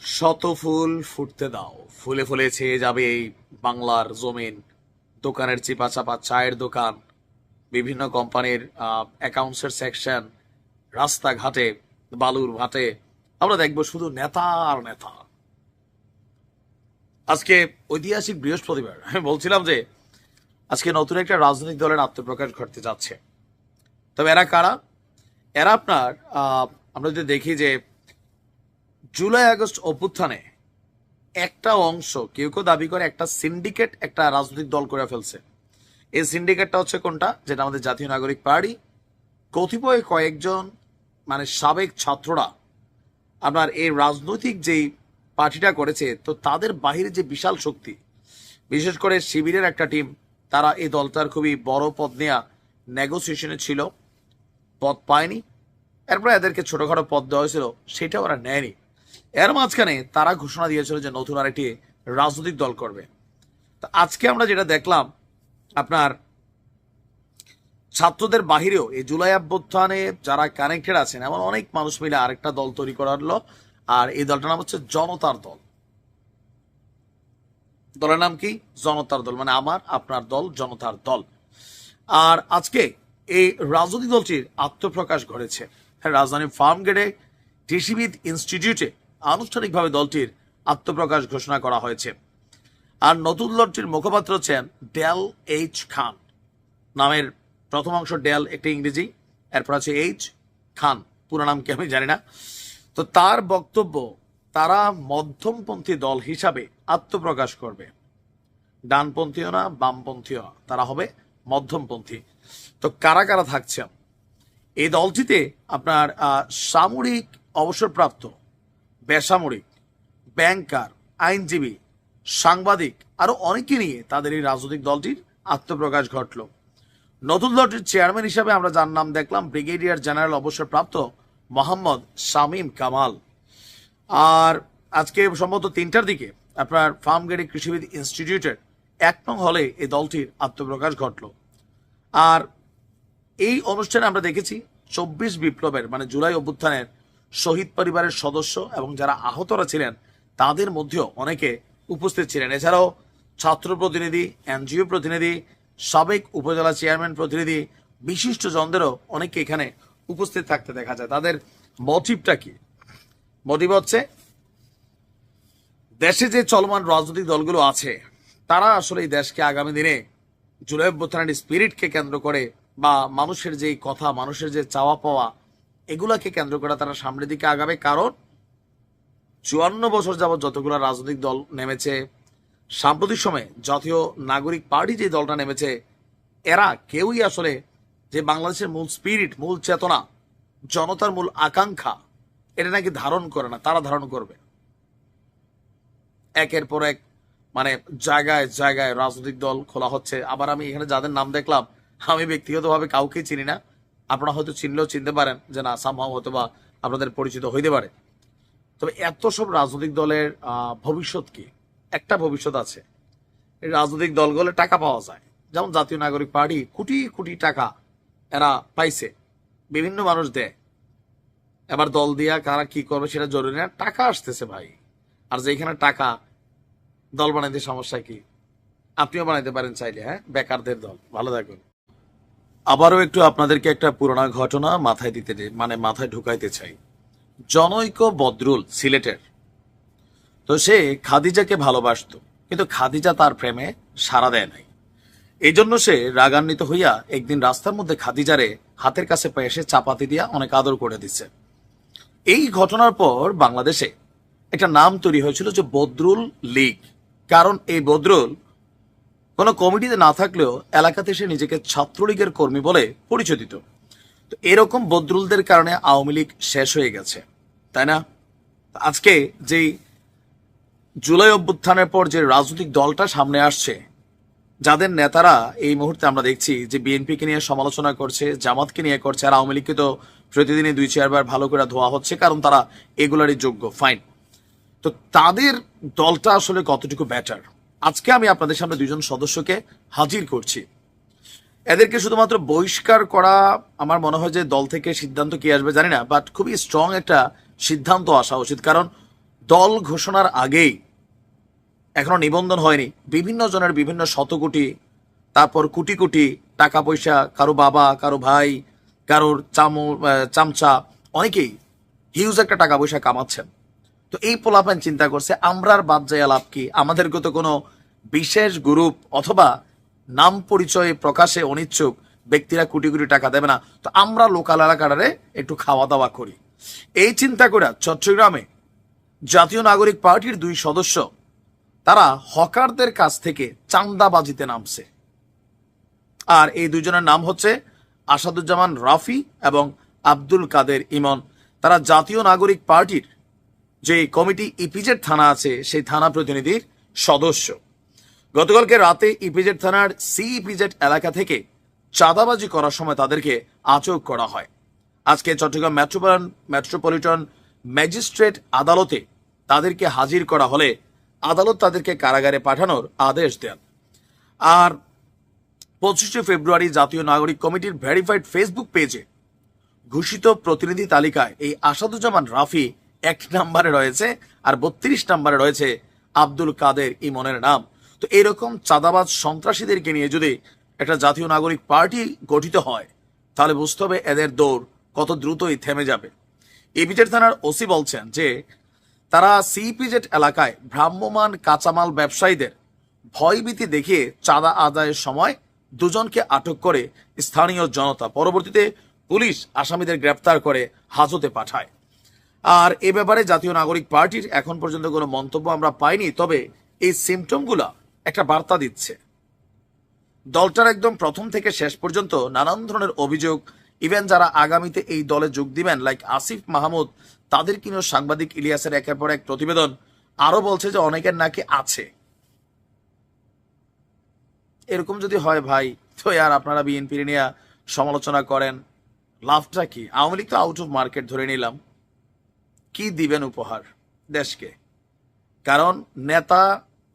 শত ফুল ফুটতে দাও, ফুলে ফুলে ছেয়ে যাবে এই বাংলার জমিন। দোকানের চিপা চাপা চায়ের দোকান, বিভিন্ন কোম্পানির অ্যাকাউন্টসের সেকশন, রাস্তাঘাটে, বালুর ঘাটে আমরা দেখবো শুধু নেতা আর নেতা। আজকে ঐতিহাসিক বৃহস্পতিবার, আমি বলছিলাম যে আজকে নতুন একটা রাজনৈতিক দলের আত্মপ্রকাশ ঘটতে যাচ্ছে। তবে এরা কারা? এরা আপনার আমরা যদি দেখি যে জুলাই আগস্ট অভ্যুত্থানে একটা অংশ কেউ কেউ দাবি করে একটা সিন্ডিকেট একটা রাজনৈতিক দল করে ফেলছে। এই সিন্ডিকেটটা হচ্ছে কোনটা? যেটা আমাদের জাতীয় নাগরিক পার্টি, কতিপয় কয়েকজন মানে সাবেক ছাত্ররা আপনার এই রাজনৈতিক যেই পার্টিটা করেছে, তো তাদের বাহিরে যে বিশাল শক্তি, বিশেষ করে শিবিরের একটা টিম, তারা এই দলটার খুবই বড় পদ নেওয়া নেগোসিয়েশনে ছিল, পদ পায়নি। এরপরে এদেরকে ছোটখাটো পদ দেওয়া হয়েছিল, সেটা ওরা নেয়নি। এর মাঝখানে তারা ঘোষণা দিয়েছিল যে নতুন আরেকটি রাজনৈতিক দল করবে। তো আজকে আমরা যেটা দেখলাম, আপনার ছাত্রদের বাহিরেও এই জুলাই অভ্যুত্থানে যারা কানেক্টেড আছেন এমন অনেক মানুষ মিলে আরেকটা দল তৈরি করা হলো। আর এই দলটার নাম হচ্ছে জনতার দল। দলের নাম কি? জনতার দল, মানে আমার আপনার দল, জনতার দল। আর আজকে এই রাজনৈতিক দলটির আত্মপ্রকাশ ঘটেছে রাজধানীর ফার্মগেটে কৃষিবিদ ইনস্টিটিউটে। আনুষ্ঠানিকভাবে দলটির আত্মপ্রকাশ ঘোষণা করা হয়েছে। আর নতুন দলটির মুখপাত্র হচ্ছেন ডেল এইচ খান। নামের প্রথম অংশ ডেল, একটা ইংরেজি, এরপর আছে এইচ খান, পুরো নাম কি আমি জানি না। তো তার বক্তব্য, তারা মধ্যমপন্থী দল হিসাবে আত্মপ্রকাশ করবে। ডানপন্থীও না, বামপন্থীও না, তারা হবে মধ্যমপন্থী। তো কারা কারা থাকছে এই দলটিতে? আপনার সামরিক অবসরপ্রাপ্ত, বেসামরিক, ব্যাংকার, আইনজীবী, সাংবাদিক, আরো অনেকে নিয়ে তাদের এই রাজনৈতিক দলটির আত্মপ্রকাশ ঘটল। নতুন দলটির চেয়ারম্যান হিসাবে আমরা যার নাম দেখলাম, ব্রিগেডিয়ার জেনারেল অবসরপ্রাপ্ত মোহাম্মদ শামীম কামাল। আর আজকে সম্ভবত 3টার দিকে আপনার ফার্মগেটে কৃষিবিদ ইনস্টিটিউটের 1 নং হলে এই দলটির আত্মপ্রকাশ ঘটল। আর এই অনুষ্ঠানে আমরা দেখেছি 24 বিপ্লবের মানে জুলাই অভ্যুত্থানের শহীদ পরিবারের সদস্য এবং যারা আহতরা ছিলেন তাদের মধ্যেও অনেকে উপস্থিত ছিলেন। এছাড়াও ছাত্র প্রতিনিধি, এনজিও প্রতিনিধি, সাবেক উপজেলা চেয়ারম্যান প্রতিনিধি, বিশিষ্ট জনদেরও অনেকে এখানে উপস্থিত থাকতে দেখা যায়। তাদের মোটিভটা কি? মোটিভ হচ্ছে দেশে যে চলমান রাজনৈতিক দলগুলো আছে তারা আসলে এই দেশকে আগামী দিনে জুলাই অভ্যুত্থানের স্পিরিটকে কেন্দ্র করে বা মানুষের যে কথা, মানুষের যে চাওয়া পাওয়া, এগুলাকে কেন্দ্র করে তারা সামনের দিকে আগাবে। কারণ 54 বছর যাবৎ যতগুলো রাজনৈতিক দল নেমেছে, সাম্প্রতিক সময়ে জাতীয় নাগরিক পার্টি যে দলটা নেমেছে, এরা কেউই আসলে যে বাংলাদেশের মূল স্পিরিট, মূল চেতনা, জনতার মূল আকাঙ্ক্ষা, এটা নাকি ধারণ করে না। তারা ধারণ করবে। একের পর এক মানে জায়গায় জায়গায় রাজনৈতিক দল খোলা হচ্ছে। আবার আমি এখানে যাদের নাম দেখলাম, আমি ব্যক্তিগতভাবে কাউকে চিনি না। আপনারা হয়তো চিনলেও চিনতে পারেন যে না, সামহাও হয়তো বা আপনাদের পরিচিত হইতে পারে। তবে এত সব রাজনৈতিক দলের ভবিষ্যৎ কি? একটা ভবিষ্যৎ আছে, এই রাজনৈতিক দলগুলো টাকা পাওয়া যায়। যেমন জাতীয় নাগরিক পার্টি কোটি কোটি টাকা এরা পাইছে, বিভিন্ন মানুষ দেয়। এবার দল দিয়া কারা কি করবে সেটা জরুরি না, টাকা আসতেছে ভাই। আর যেখানে টাকা, দল বানাইতে সমস্যা কি? আপনিও বানাইতে পারেন চাইলে। হ্যাঁ, বেকারদের দল। ভালো থাকুন। আবারও একটু আপনাদেরকে একটা পুরোনো ঘটনা মাথায় দিতে মানে মাথায় ঢুকাইতে চাই। জনৈক বদরুল সিলেটের, তো সে খাদিজাকে ভালোবাসতো, কিন্তু খাদিজা তার প্রেমে সাড়া দেয় নাই। এই জন্য সে রাগান্বিত হইয়া একদিন রাস্তার মধ্যে খাদিজারে হাতের কাছে পেয়ে সে চাপাতি দিয়া অনেক আদর করে দিচ্ছে। এই ঘটনার পর বাংলাদেশে একটা নাম তৈরি হয়েছিল যে বদরুল লীগ। কারণ এই বদরুল কোনো কমিটিতে না থাকলেও এলাকাতে সে নিজেকে ছাত্রলীগের কর্মী বলে পরিচয় দিত। তো এরকম বদরুলদের কারণে আওয়ামী লীগ শেষ হয়ে গেছে, তাই না? আজকে যেই জুলাই অভ্যুত্থানের পর যে রাজনৈতিক দলটা সামনে আসছে, যাদের নেতারা এই মুহূর্তে আমরা দেখছি যে বিএনপিকে নিয়ে সমালোচনা করছে, জামাতকে নিয়ে করছে, আর আওয়ামী লীগকে তো প্রতিদিনই 2-4 বার ভালো করে ধোয়া হচ্ছে, কারণ তারা এগুলারই যোগ্য। ফাইন। তো তাদের দলটা আসলে কতটুকু বেটার, আজকে আমি আপনাদের সামনে 2জন সদস্যকে হাজির করছি। এদেরকে শুধুমাত্র বহিষ্কার করা আমার মনে হয় যে দল থেকে সিদ্ধান্ত কি আসবে জানি না, বাট খুবই স্ট্রং একটা সিদ্ধান্ত আসা উচিত। কারণ দল ঘোষণার আগেই, এখনো নিবন্ধন হয়নি, বিভিন্ন জনের বিভিন্ন শত কোটি, তারপর কোটি কোটি টাকা পয়সা, কারো বাবা, কারো ভাই, কারোর চামচা, অনেকেই হিউজ একটা টাকা পয়সা কামাচ্ছেন। তো এই পোলাপান চিন্তা করছে আমরা আর বাদ যাইয়া লাভ কি, আমাদেরকে তো কোনো বিশেষ গ্রুপ অথবা নাম পরিচয় প্রকাশে অনিচ্ছুক ব্যক্তিরা কোটি কোটি টাকা দেবে না, তো আমরা লোকাল এলাকাটারে একটু খাওয়া দাওয়া করি। এই চিন্তা করে চট্টগ্রামে জাতীয় নাগরিক পার্টির 2 সদস্য তারা হকারদের কাছ থেকে চাঁদাবাজিতে নামছে। আর এই দুজনের নাম হচ্ছে আসাদুজ্জামান রাফি এবং আব্দুল কাদের ইমন। তারা জাতীয় নাগরিক পার্টির যে কমিটি ইপিজেড থানা আছে সেই থানা প্রতিনিধির সদস্য। গতকালকে রাতে ইপিজেড থানার ইপিজেড এলাকা থেকে চাঁদাবাজি করার সময় তাদেরকে আটক করা হয়। আজকে চট্টগ্রাম মেট্রোপলিটন ম্যাজিস্ট্রেট আদালতে তাদেরকে হাজির করা হলে আদালত তাদেরকে কারাগারে পাঠানোর আদেশ দেন। আর 25শে ফেব্রুয়ারি জাতীয় নাগরিক কমিটির ভেরিফাইড ফেসবুক পেজে ঘোষিত প্রতিনিধি তালিকায় এই আসাদুজ্জামান রাফি 1 নম্বরে রয়েছে, আর 32 নম্বরে রয়েছে আব্দুল কাদের ইমনের নাম। তো এরকম চাঁদাবাজ সন্ত্রাসীদেরকে নিয়ে যদি একটা জাতীয় নাগরিক পার্টি গঠিত হয়, তাহলে বুঝতে হবে এদের দৌড় কত দ্রুতই থেমে যাবে। ইপিজেড থানার ওসি বলছেন যে তারা সিপিজেড এলাকায় ভ্রাম্যমাণ কাঁচামাল ব্যবসায়ীদের ভয়ভীতি দেখিয়ে চাঁদা আদায়ের সময় 2 জনকে আটক করে স্থানীয় জনতা। পরবর্তীতে পুলিশ আসামিদের গ্রেপ্তার করে হাজতে পাঠায়। আর এ ব্যাপারে জাতীয় নাগরিক পার্টির এখন পর্যন্ত কোনো মন্তব্য আমরা পাইনি, তবে এই সিমটমগুলা একটা বার্তা দিচ্ছে। দলটার একদম প্রথম থেকে শেষ পর্যন্ত নানান ধরনের অভিযোগ, ইভেন যারা আগামীতে এই দলে যোগ দিবেন লাইক আসিফ মাহমুদ, তাদের কিনো সাংবাদিক ইলিয়াসের একের পর এক প্রতিবেদন আরো বলছে যে অনেকের নাকি আছে। এরকম যদি হয় ভাই, তো আর আপনারা বিএনপি নিয়ে সমালোচনা করেন, লাভটা কি? আওয়ামী লীগ তো আউট অফ মার্কেট ধরে নিলাম, কি দিবেন উপহার দেশকে? কারণ নেতা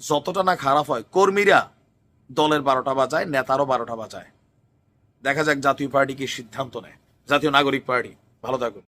যতটা না খারাপ হয়, কর্মীরা দলের 12টা বাজায়, নেতারও 12টা বাজায়। দেখা যাক জাতীয় পার্টি কি সিদ্ধান্ত নেয়। জাতীয় নাগরিক পার্টি ভালো থাকুন।